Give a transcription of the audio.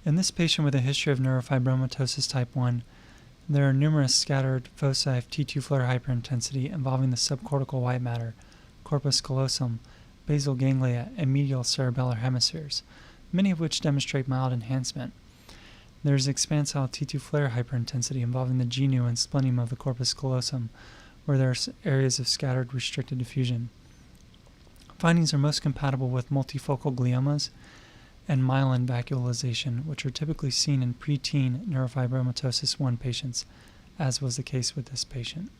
In this patient with a history of neurofibromatosis type 1, there are numerous scattered foci of T2 FLAIR hyperintensity involving the subcortical white matter, corpus callosum, basal ganglia, and medial cerebellar hemispheres, many of which demonstrate mild enhancement. There is expansile T2 FLAIR hyperintensity involving the genu and splenium of the corpus callosum, where there are areas of scattered restricted diffusion. Findings are most compatible with multifocal gliomas and myelin vacuolization, which are typically seen in preteen neurofibromatosis 1 patients, as was the case with this patient.